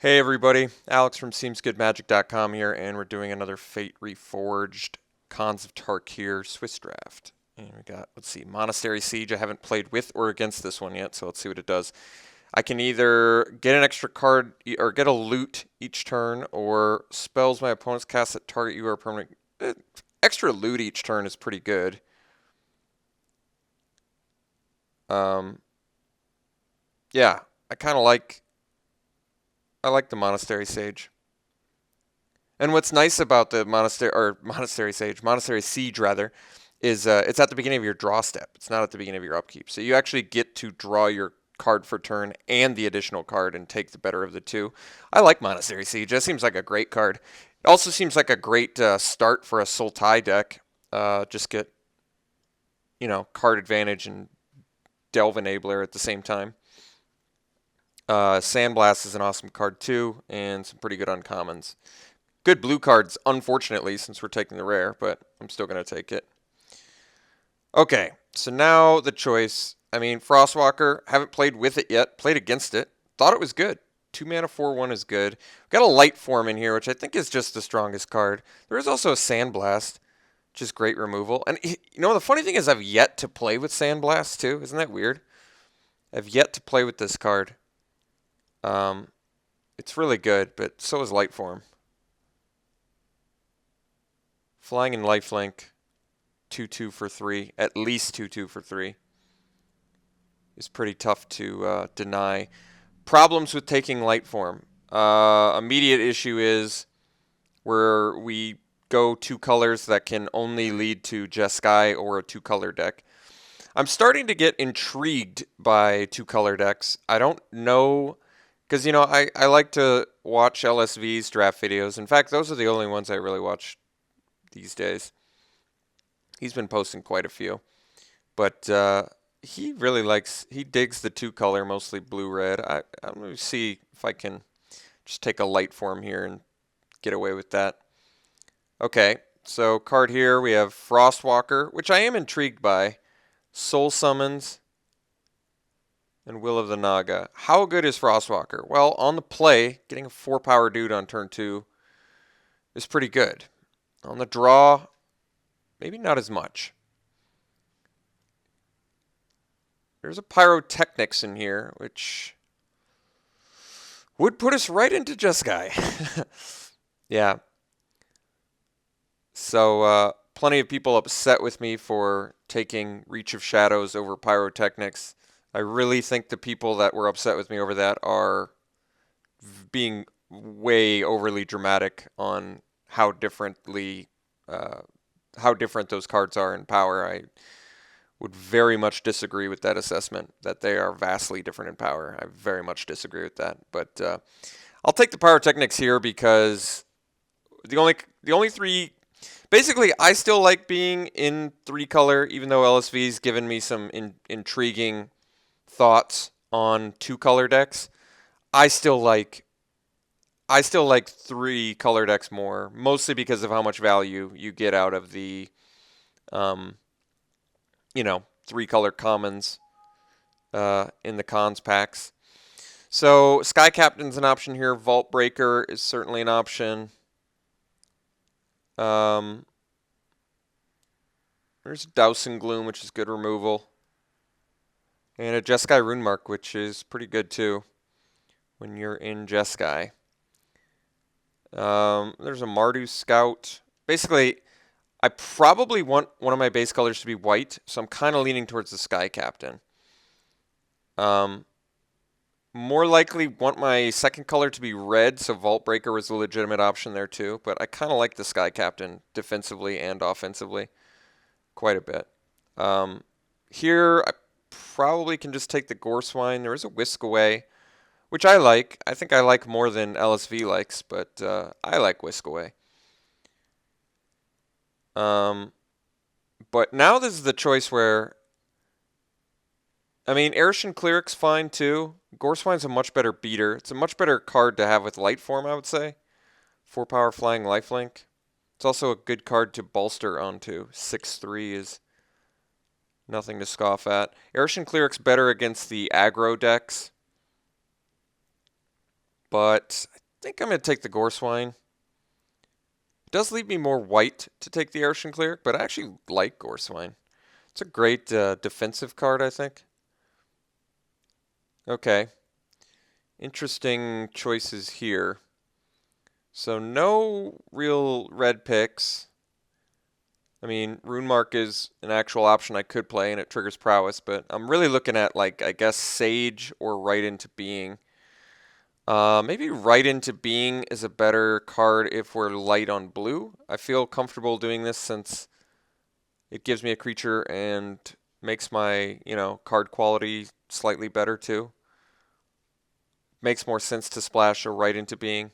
Hey everybody, Alex from SeemsGoodMagic.com here, and we're doing another Fate Reforged Cons of Tarkir Swiss draft. And we got, let's see, Monastery Siege. I haven't played with or against this one yet, so let's see what it does. I can either get an extra card or get a loot each turn, or spells my opponents cast that target you are permanent. Extra loot each turn is pretty good. Um, yeah, I kind of like. I like the Monastery Sage. And what's nice about the Monastery Siege rather, is it's at the beginning of your draw step. It's not at the beginning of your upkeep. So you actually get to draw your card for turn and the additional card and take the better of the two. I like Monastery Siege. That seems like a great card. It also seems like a great start for a Sultai deck. Just get, card advantage and Delve Enabler at the same time. Sandblast is an awesome card too, and some pretty good uncommons. Good blue cards, unfortunately, since we're taking the rare, but I'm still going to take it. Okay, so now the choice. I mean, Frostwalker, haven't played with it yet. Played against it. Thought it was good. 2 mana 4/1 is good. Got a Light Form in here, which I think is just the strongest card. There is also a Sandblast, which is great removal. And, the funny thing is I've yet to play with Sandblast, too. Isn't that weird? I've yet to play with this card. It's really good, but so is Light Form. Flying and Lifelink, 2/2 for 3, at least 2/2 for 3, is pretty tough to deny. Problems with taking Light Form. Immediate issue is where we go 2 colors that can only lead to Jeskai or a 2-color deck. I'm starting to get intrigued by 2-color decks. I don't know, because, I like to watch LSV's draft videos. In fact, those are the only ones I really watch these days. He's been posting quite a few, but he digs the 2-color, mostly blue-red. I'm going to see if I can just take a Light Form here and get away with that. Okay, so card here, we have Frostwalker, which I am intrigued by, Soul Summons, and Will of the Naga. How good is Frostwalker? Well, on the play, getting a 4-power dude on turn 2 is pretty good. On the draw, maybe not as much. There's a Pyrotechnics in here, which would put us right into Jeskai. Yeah. So, plenty of people upset with me for taking Reach of Shadows over Pyrotechnics. I really think the people that were upset with me over that are being way overly dramatic on how different those cards are in power. I would very much disagree with that assessment, that they are vastly different in power. I very much disagree with that. But I'll take the Pyrotechnics here because the only 3... Basically, I still like being in 3-color, even though LSV's given me some intriguing thoughts on 2-color decks. I still like 3-color decks more, mostly because of how much value you get out of the 3-color commons in the cons packs. So Sky Captain's an option here. Vault Breaker is certainly an option. There's Dousing Gloom, which is good removal. And a Jeskai Runemark, which is pretty good too when you're in Jeskai. There's a Mardu Scout. Basically, I probably want one of my base colors to be white, so I'm kind of leaning towards the Sky Captain. More likely want my second color to be red, so Vault Breaker was a legitimate option there too, but I kind of like the Sky Captain defensively and offensively quite a bit. Here, I probably can just take the Goreswine. There is a Whisk Away, which I like. I think I like more than LSV likes, but I like Whisk Away. But now this is the choice where, I mean, Arishan Cleric's fine too. Goreswine's a much better beater. It's a much better card to have with Light Form, I would say. 4-power Flying Lifelink. It's also a good card to bolster onto. 6/3 is nothing to scoff at. Arishan Cleric's better against the aggro decks. but I think I'm going to take the Gorswine. It does leave me more white to take the Ocean Cleric, but I actually like Gorswine. It's a great defensive card, I think. Okay. Interesting choices here. So no real red picks. I mean, Rune Mark is an actual option I could play, and it triggers prowess, but I'm really looking at, like, I guess Sage or Right Into Being. Maybe Right Into Being is a better card if we're light on blue. I feel comfortable doing this since it gives me a creature and makes my, card quality slightly better too. Makes more sense to splash a Right Into Being,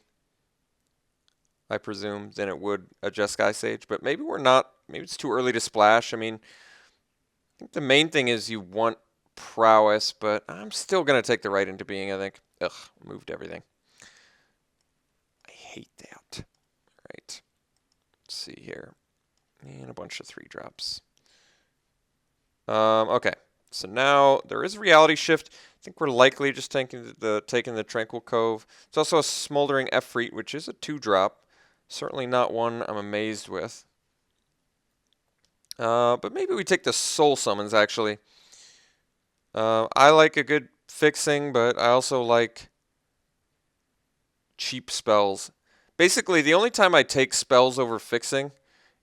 I presume, than it would a Jeskai Sage. But maybe we're not. Maybe it's too early to splash. I mean, I think the main thing is you want prowess, but I'm still going to take the Right Into Being, I think. Ugh, moved everything. I hate that. All right. Let's see here. And a bunch of 3-drops. Okay. So now there is a reality shift. I think we're likely just taking the Tranquil Cove. It's also a Smoldering Efreet, which is a 2-drop. Certainly not one I'm amazed with. But maybe we take the Soul Summons, actually. I like a good fixing, but I also like cheap spells. Basically, the only time I take spells over fixing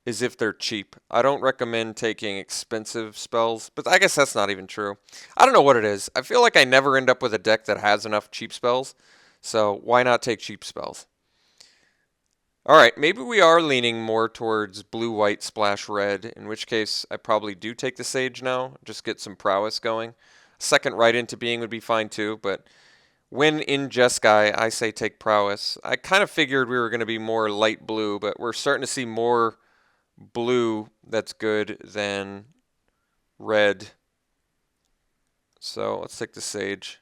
is if they're cheap. I don't recommend taking expensive spells, but I guess that's not even true. I don't know what it is. I feel like I never end up with a deck that has enough cheap spells, so why not take cheap spells? All right, maybe we are leaning more towards blue, white, splash red, in which case I probably do take the Sage now, just get some prowess going. Second Right Into Being would be fine too, but when in Jeskai, I say take prowess. I kind of figured we were going to be more light blue, but we're starting to see more blue that's good than red. So let's take the Sage.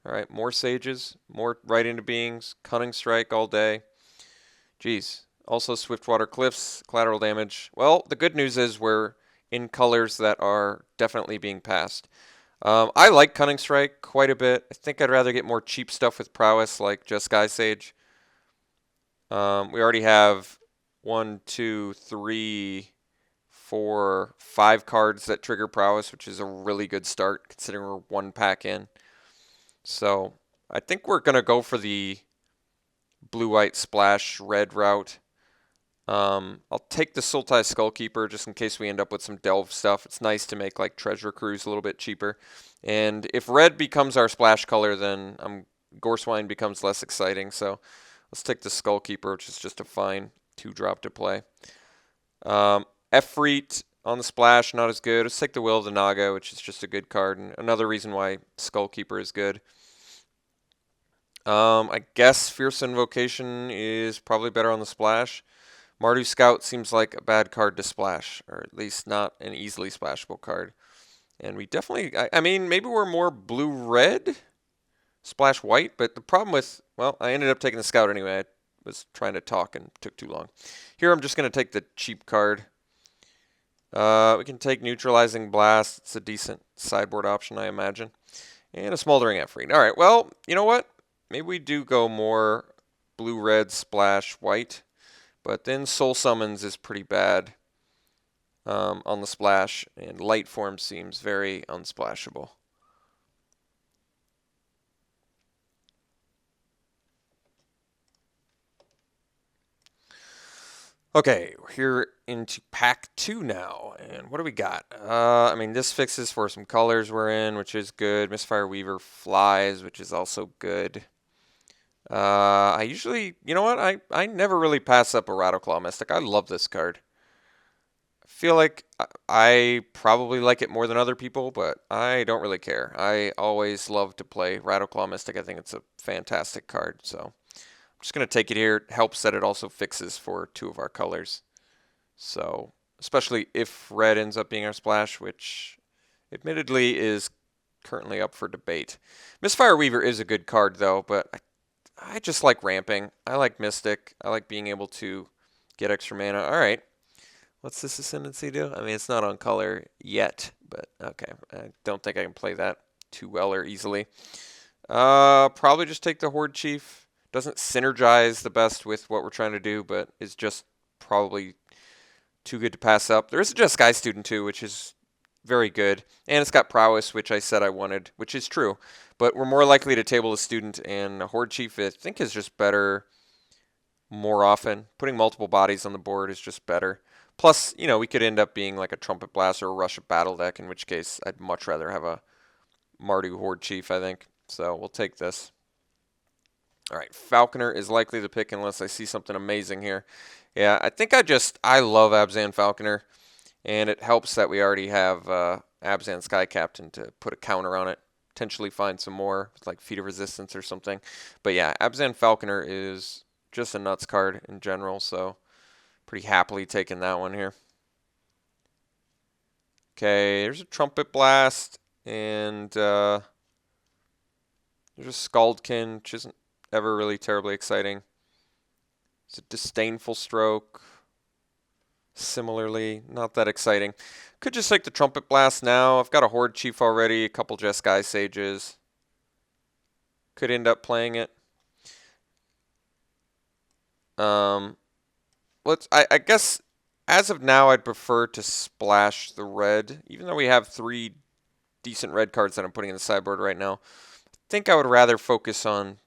All right, more Sages, more Right Into Beings, Cunning Strike all day. Geez. Also Swiftwater Cliffs, collateral damage. Well, the good news is we're in colors that are definitely being passed. I like Cunning Strike quite a bit. I think I'd rather get more cheap stuff with prowess like Jeskai Sage. We already have 1, 2, 3, 4, 5 cards that trigger prowess, which is a really good start considering we're 1 pack in. So I think we're going to go for the blue-white splash red route. I'll take the Sultai Skullkeeper just in case we end up with some delve stuff. It's nice to make like Treasure Cruise a little bit cheaper. And if red becomes our splash color, then Gorswine becomes less exciting. So let's take the Skullkeeper, which is just a fine 2-drop to play. Efreet on the splash, not as good. Let's take the Will of the Naga, which is just a good card. And another reason why Skullkeeper is good. I guess Fierce Invocation is probably better on the splash. Mardu Scout seems like a bad card to splash, or at least not an easily splashable card. And we definitely, I mean, maybe we're more blue-red, splash white, but the problem with, well, I ended up taking the Scout anyway. I was trying to talk and took too long. Here I'm just going to take the cheap card. We can take Neutralizing Blast. It's a decent sideboard option, I imagine. And a Smoldering Efreet. All right, well, you know what? Maybe we do go more blue-red, splash white. But then Soul Summons is pretty bad on the splash, and Light Form seems very unsplashable. Okay, we're here into pack 2 now, and what do we got? I mean, this fixes for some colors we're in, which is good. Misfire Weaver flies, which is also good. I usually, you know what? I never really pass up a Rattleclaw Mystic. I love this card. I feel like I probably like it more than other people, but I don't really care. I always love to play Rattleclaw Mystic. I think it's a fantastic card, so I'm just going to take it here. It helps that it also fixes for 2 of our colors. So, especially if red ends up being our splash, which admittedly is currently up for debate. Misfire Weaver is a good card, though, but I just like ramping. I like Mystic. I like being able to get extra mana. All right. What's this Ascendancy do? I mean, it's not on color yet, but okay. I don't think I can play that too well or easily. Probably just take the Horde Chief. Doesn't synergize the best with what we're trying to do, but is just probably too good to pass up. There is a Jeskai student too, which is very good. And it's got prowess, which I said I wanted, which is true. But we're more likely to table a student, and a Horde Chief I think is just better more often. Putting multiple bodies on the board is just better. Plus, you know, we could end up being like a Trumpet Blast or a Rush of Battle deck, in which case I'd much rather have a Mardu Horde Chief, I think. So we'll take this. All right, Falconer is likely to pick unless I see something amazing here. Yeah, I think I love Abzan Falconer, and it helps that we already have Abzan Sky Captain to put a counter on it. Potentially find some more, like Feat of Resistance or something. But yeah, Abzan Falconer is just a nuts card in general, so pretty happily taking that one here. Okay, there's a Trumpet Blast, and there's a Scaldkin, which isn't ever really terribly exciting. It's a Disdainful Stroke. Similarly, not that exciting. Could just take the Trumpet Blast now. I've got a Horde Chief already, a couple Jeskai Sages. Could end up playing it. I guess as of now, I'd prefer to splash the red, even though we have 3 decent red cards that I'm putting in the sideboard right now. I think I would rather focus on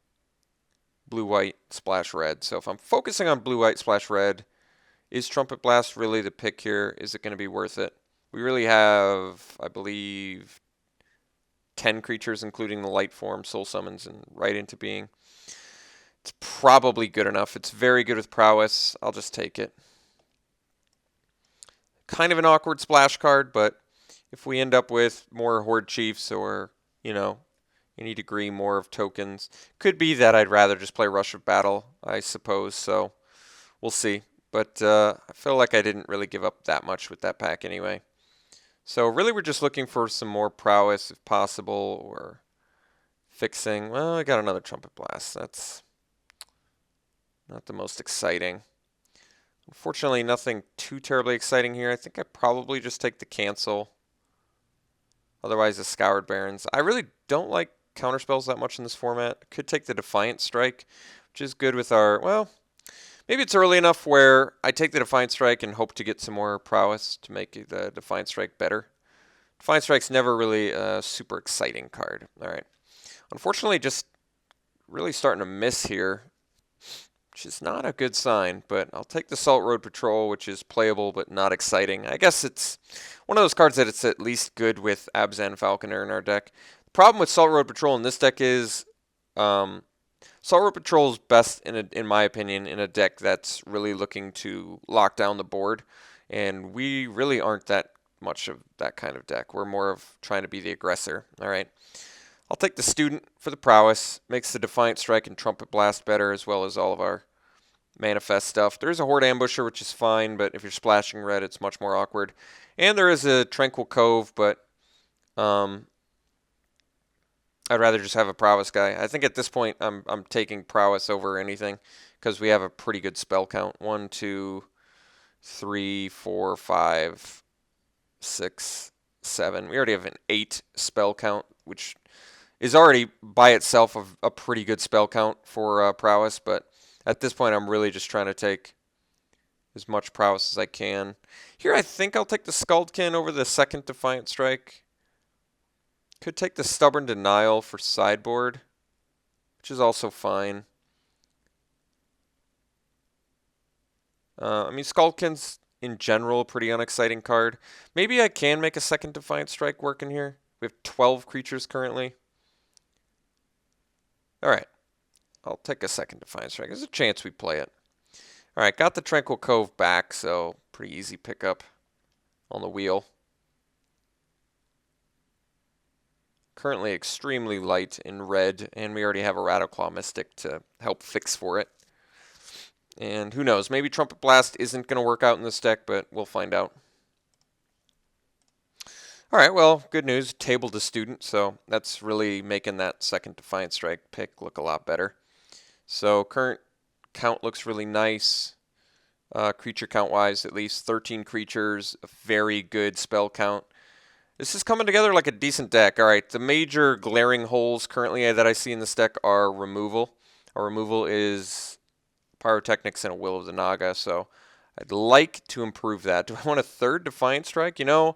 blue-white splash red. So if I'm focusing on blue-white splash red, is Trumpet Blast really the pick here? Is it going to be worth it? We really have, I believe, 10 creatures, including the light form, soul summons, and right into being. It's probably good enough. It's very good with prowess. I'll just take it. Kind of an awkward splash card, but if we end up with more Horde Chiefs or, you know, any degree more of tokens, could be that I'd rather just play Rush of Battle, I suppose. So we'll see. But I feel like I didn't really give up that much with that pack anyway. So really we're just looking for some more prowess if possible, or fixing. Well, I got another Trumpet Blast. That's not the most exciting. Unfortunately, nothing too terribly exciting here. I think I probably just take the cancel. Otherwise, the Scoured Barrens. I really don't like counterspells that much in this format. Could take the Defiant Strike, which is good with our, well, maybe it's early enough where I take the Defiant Strike and hope to get some more prowess to make the Defiant Strike better. Defiant Strike's never really a super exciting card. All right. Unfortunately, just really starting to miss here, which is not a good sign, but I'll take the Salt Road Patrol, which is playable but not exciting. I guess it's one of those cards that it's at least good with Abzan Falconer in our deck. The problem with Salt Road Patrol in this deck is Salt Road Patrol is best, in my opinion, in a deck that's really looking to lock down the board, and we really aren't that much of that kind of deck. We're more of trying to be the aggressor. All right. I'll take the Student for the prowess. Makes the Defiant Strike and Trumpet Blast better, as well as all of our manifest stuff. There's a Horde Ambusher, which is fine, but if you're splashing red, it's much more awkward. And there is a Tranquil Cove, but I'd rather just have a prowess guy. I think at this point, I'm taking prowess over anything, because we have a pretty good spell count. 1, 2, 3, 4, 5, 6, 7. We already have an 8 spell count, which is already by itself a pretty good spell count for prowess, but at this point I'm really just trying to take as much prowess as I can. Here I think I'll take the Scaldkin over the second Defiant Strike. Could take the Stubborn Denial for sideboard, which is also fine. I mean, Scaldkin's in general a pretty unexciting card. Maybe I can make a second Defiant Strike work in here. We have 12 creatures currently. All right. I'll take a second Defiant Strike. There's a chance we play it. All right, got the Tranquil Cove back, so pretty easy pickup on the wheel. Currently extremely light in red, and we already have a Rattleclaw Mystic to help fix for it. And who knows, maybe Trumpet Blast isn't going to work out in this deck, but we'll find out. All right, well, good news. Tabled a Student, so that's really making that second Defiant Strike pick look a lot better. So current count looks really nice, creature count-wise, at least 13 creatures, a very good spell count. This is coming together like a decent deck. All right, the major glaring holes currently that I see in this deck are removal. Our removal is Pyrotechnics and a Will of the Naga, so I'd like to improve that. Do I want a third Defiant Strike? You know,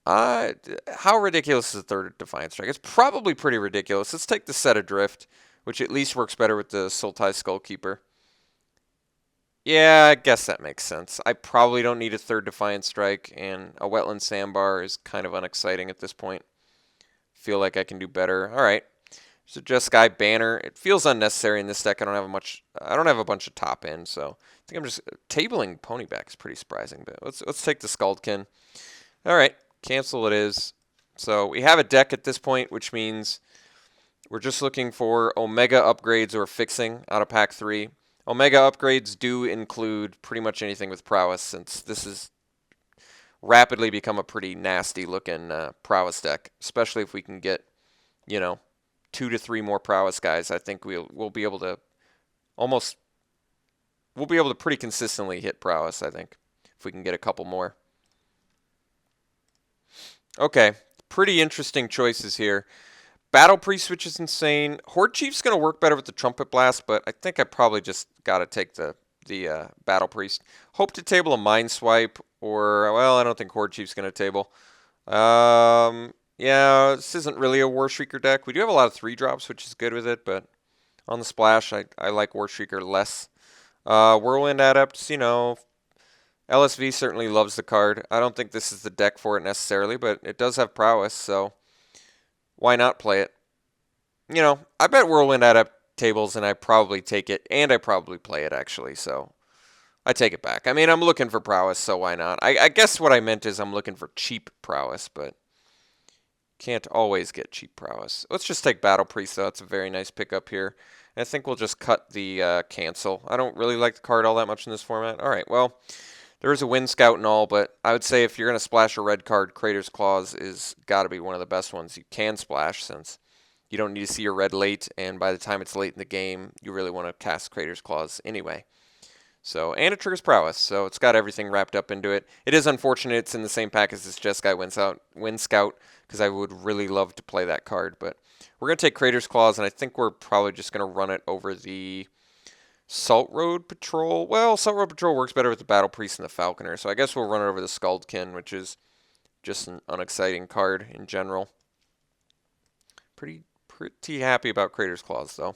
how ridiculous is a third Defiant Strike? It's probably pretty ridiculous. Let's take the Set Adrift, which at least works better with the Sultai Skullkeeper. Yeah, I guess that makes sense. I probably don't need a third Defiant Strike, and a Wetland Sandbar is kind of unexciting at this point. Feel like I can do better. All right. So Jeskai Banner. It feels unnecessary in this deck. I don't have a bunch of top end, so I think I'm just tabling Ponyback is pretty surprising. But let's take the Skuldkin. All right, cancel it is. So we have a deck at this point, which means we're just looking for Omega upgrades or fixing out of pack 3. Omega upgrades do include pretty much anything with prowess, since this has rapidly become a pretty nasty looking prowess deck, especially if we can get, you know, 2 to 3 more prowess guys. I think we'll be able to pretty consistently hit prowess, I think, if we can get a couple more. Okay, pretty interesting choices here. Battle Priest, which is insane. Horde Chief's going to work better with the Trumpet Blast, but I think I probably just got to take the Battle Priest. Hope to table a Mind Swipe, or, well, I don't think Horde Chief's going to table. Yeah, this isn't really a War Shrieker deck. We do have a lot of 3-drops, which is good with it, but on the splash, I like War Shrieker less. Whirlwind Adepts, you know, LSV certainly loves the card. I don't think this is the deck for it necessarily, but it does have prowess, so why not play it? You know, I bet Whirlwind Adept tables, and I probably take it, and I probably play it, actually, so I take it back. I mean, I'm looking for prowess, so why not? I guess what I meant is I'm looking for cheap prowess, but can't always get cheap prowess. Let's just take Battle Priest, though. It's a very nice pickup here. And I think we'll just cut the cancel. I don't really like the card all that much in this format. All right, well, there is a Wind Scout and all, but I would say if you're going to splash a red card, Crater's Claws is got to be one of the best ones you can splash, since you don't need to see your red late, and by the time it's late in the game, you really want to cast Crater's Claws anyway. So, and it triggers prowess, so it's got everything wrapped up into it. It is unfortunate it's in the same pack as this Jeskai Wind Scout, because I would really love to play that card, but we're going to take Crater's Claws, and I think we're probably just going to run it over the Salt Road Patrol. Well, Salt Road Patrol works better with the Battle Priest and the Falconer, so I guess we'll run it over the Skuldkin, which is just an unexciting card in general. Pretty happy about Crater's Claws, though.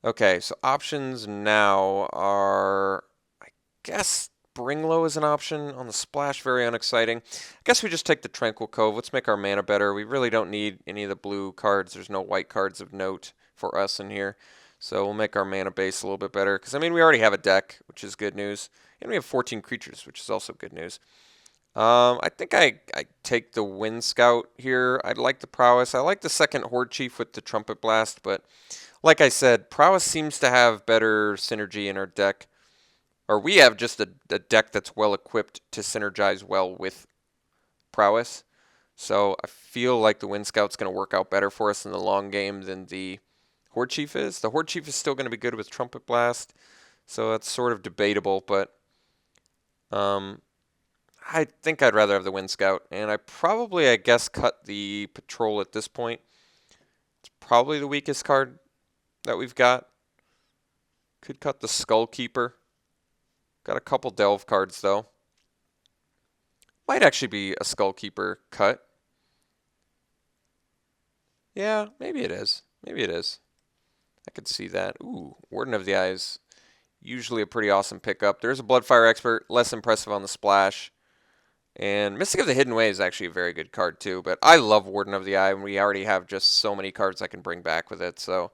Okay, so options now are, I guess, Bringlow is an option on the splash, very unexciting. I guess we just take the Tranquil Cove. Let's make our mana better. We really don't need any of the blue cards. There's no white cards of note for us in here. So we'll make our mana base a little bit better, because, I mean, we already have a deck, which is good news. And we have 14 creatures, which is also good news. I think I take the Wind Scout here. I'd like the Prowess. I like the second Horde Chief with the Trumpet Blast, but like I said, Prowess seems to have better synergy in our deck. Or we have just a deck that's well equipped to synergize well with Prowess. So I feel like the Wind Scout's going to work out better for us in the long game than the Horde Chief is. The Horde Chief is still going to be good with Trumpet Blast, so that's sort of debatable, but I think I'd rather have the Wind Scout, and I guess, cut the Patrol at this point. It's probably the weakest card that we've got. Could cut the Skullkeeper. Got a couple Delve cards, though. Might actually be a Skullkeeper cut. Yeah, maybe it is. Maybe it is. I could see that. Ooh, Warden of the Eye is usually a pretty awesome pickup. There's a Bloodfire Expert, less impressive on the splash. And Mystic of the Hidden Way is actually a very good card too, but I love Warden of the Eye, and we already have just so many cards I can bring back with it. So,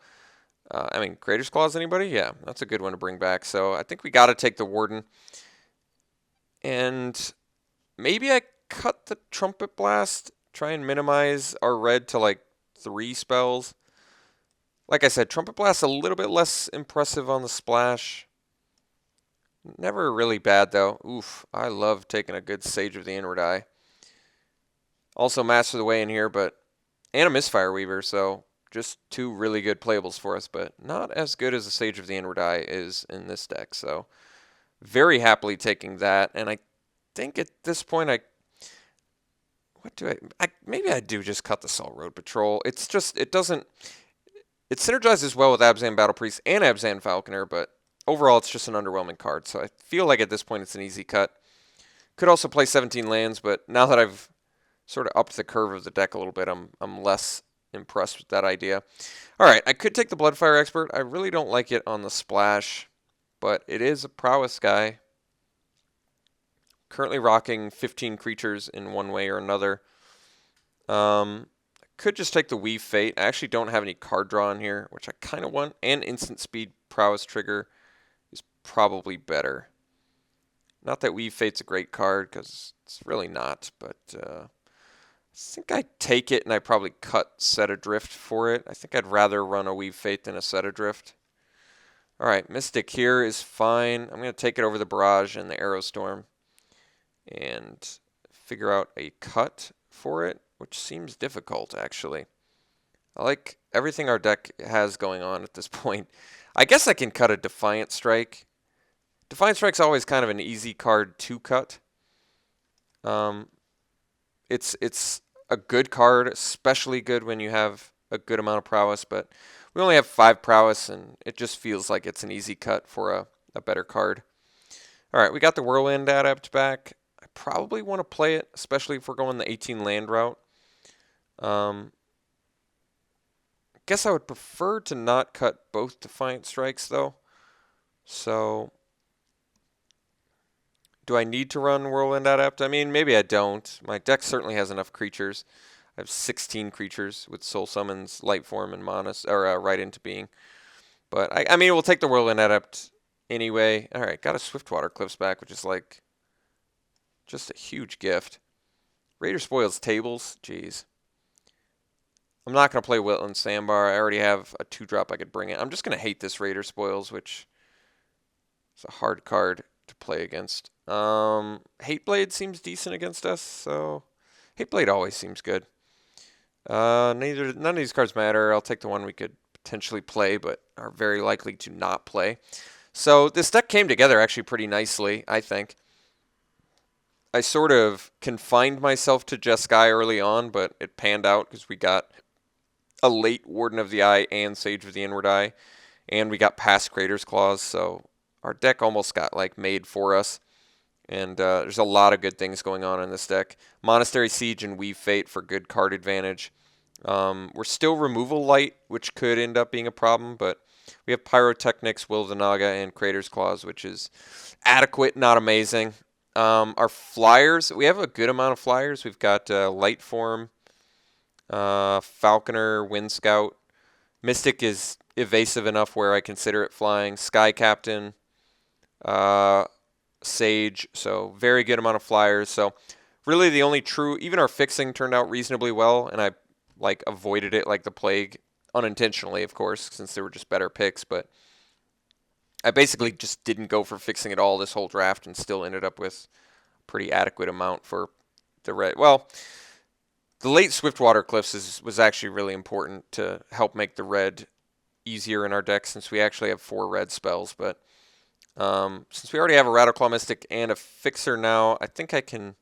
I mean, Crater's Claws, anybody? Yeah, that's a good one to bring back. So I think we got to take the Warden. And maybe I cut the Trumpet Blast, try and minimize our red to like 3 spells. Like I said, Trumpet Blast a little bit less impressive on the splash. Never really bad, though. Oof, I love taking a good Sage of the Inward Eye. Also Master of the Way in here, and a Misfire Weaver, so just 2 really good playables for us, but not as good as the Sage of the Inward Eye is in this deck. So very happily taking that, and I think at this point maybe I do just cut the Salt Road Patrol. It's just, it doesn't, It synergizes well with Abzan Battle Priest and Abzan Falconer, but overall it's just an underwhelming card. So I feel like at this point it's an easy cut. Could also play 17 lands, but now that I've sort of upped the curve of the deck a little bit, I'm less impressed with that idea. All right, I could take the Bloodfire Expert. I really don't like it on the splash, but it is a prowess guy. Currently rocking 15 creatures in one way or another. I could just take the Weave Fate. I actually don't have any card draw in here, which I kind of want, and instant speed prowess trigger is probably better. Not that Weave Fate's a great card, because it's really not, but I think I take it and I probably cut Set Adrift for it. I think I'd rather run a Weave Fate than a Set Adrift. All right, Mystic here is fine. I'm going to take it over the Barrage and the Aerostorm and figure out a cut for it, which seems difficult, actually. I like everything our deck has going on at this point. I guess I can cut a Defiant Strike. Defiant Strike's always kind of an easy card to cut. It's a good card, especially good when you have a good amount of prowess, but we only have 5 prowess, and it just feels like it's an easy cut for a better card. All right, we got the Whirlwind Adept back. I probably want to play it, especially if we're going the 18 land route. Guess I would prefer to not cut both Defiant Strikes, though. So, do I need to run Whirlwind Adept? I mean, maybe I don't. My deck certainly has enough creatures. I have 16 creatures with Soul Summons, Light Form, and Monas, or Right into Being. But, I mean, we'll take the Whirlwind Adept anyway. All right, got a Swiftwater Cliffs back, which is like just a huge gift. Raider Spoils Tables. Jeez. I'm not going to play Whitland Sandbar. I already have a 2-drop I could bring in. I'm just going to hate this Raider Spoils, which is a hard card to play against. Hateblade seems decent against us, so Hateblade always seems good. None of these cards matter. I'll take the one we could potentially play, but are very likely to not play. So this deck came together actually pretty nicely, I think. I sort of confined myself to Jeskai early on, but it panned out because we got a late Warden of the Eye and Sage of the Inward Eye, and we got past Crater's Claws, so our deck almost got like made for us. And there's a lot of good things going on in this deck. Monastery Siege and Weave Fate for good card advantage. We're still Removal Light, which could end up being a problem, but we have Pyrotechnics, Will of the Naga, and Crater's Claws, which is adequate, not amazing. Our flyers, we have a good amount of flyers. We've got Light Form, Falconer, Wind Scout. Mystic is evasive enough where I consider it flying. Sky Captain, Sage, so very good amount of flyers. So really the only true, even our fixing turned out reasonably well, and I like avoided it like the plague, unintentionally of course, since they were just better picks, but I basically just didn't go for fixing at all this whole draft and still ended up with a pretty adequate amount for the red. Well, the late Swiftwater Cliffs was actually really important to help make the red easier in our deck, since we actually have 4 red spells, but since we already have a Rattleclaw Mystic and a Fixer now, I think I can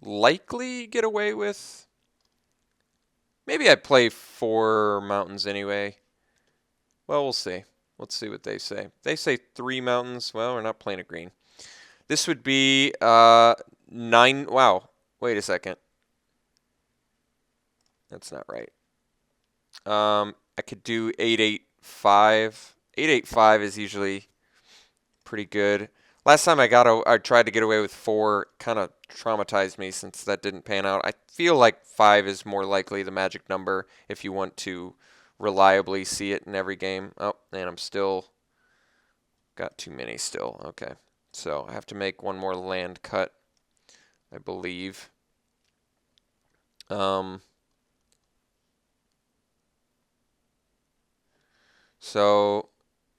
likely get away with... Maybe I play 4 mountains anyway. Well, we'll see. Let's see what they say. They say 3 mountains. Well, we're not playing a green. This would be 9... Wow. Wait a second. That's not right. I could do 885. 885 is usually pretty good. Last time I tried to get away with 4, kind of traumatized me since that didn't pan out. I feel like 5 is more likely the magic number if you want to reliably see it in every game. Oh, and I'm still got too many still. Okay. So I have to make one more land cut, I believe. So,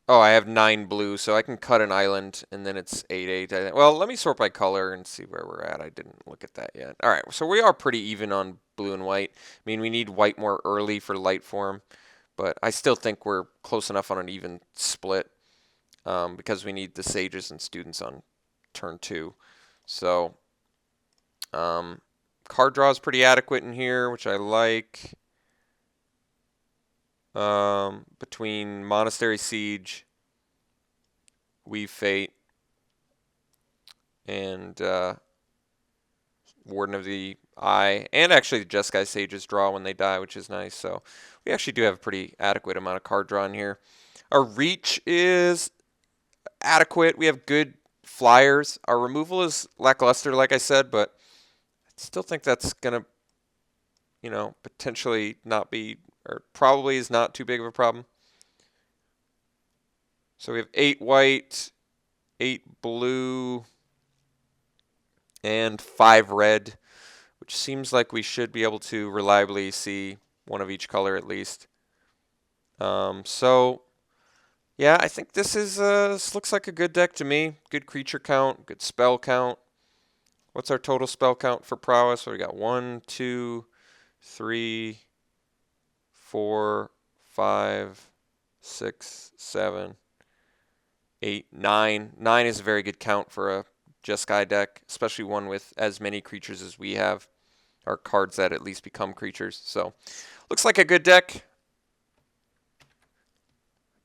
oh, I have 9 blue, so I can cut an island, and then it's 8/8. Well, let me sort by color and see where we're at. I didn't look at that yet. All right, so we are pretty even on blue and white. I mean, we need white more early for light form, but I still think we're close enough on an even split because we need the sages and students on turn 2. So, card draw is pretty adequate in here, which I like. between Monastery Siege, Weave Fate, and Warden of the Eye, and actually the Jeskai Sages draw when they die, which is nice. So we actually do have a pretty adequate amount of card draw in here. Our reach is adequate. We have good flyers. Our removal is lackluster, like I said, but I still think that's going to, potentially not be, or probably is not too big of a problem. So we have 8 white, 8 blue, and 5 red, which seems like we should be able to reliably see one of each color at least. So yeah, I think this looks like a good deck to me. Good creature count, good spell count. What's our total spell count for prowess? So we got 1, 2, 3, 4, 5, 6, 7, 8, 9. 9 is a very good count for a Jeskai deck, especially one with as many creatures as we have, or cards that at least become creatures. So looks like a good deck.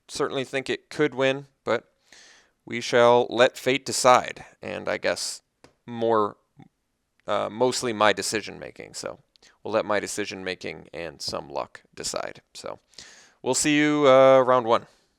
Certainly think it could win, but we shall let fate decide. And I guess mostly my decision making. So we'll let my decision making and some luck decide. So we'll see you round 1.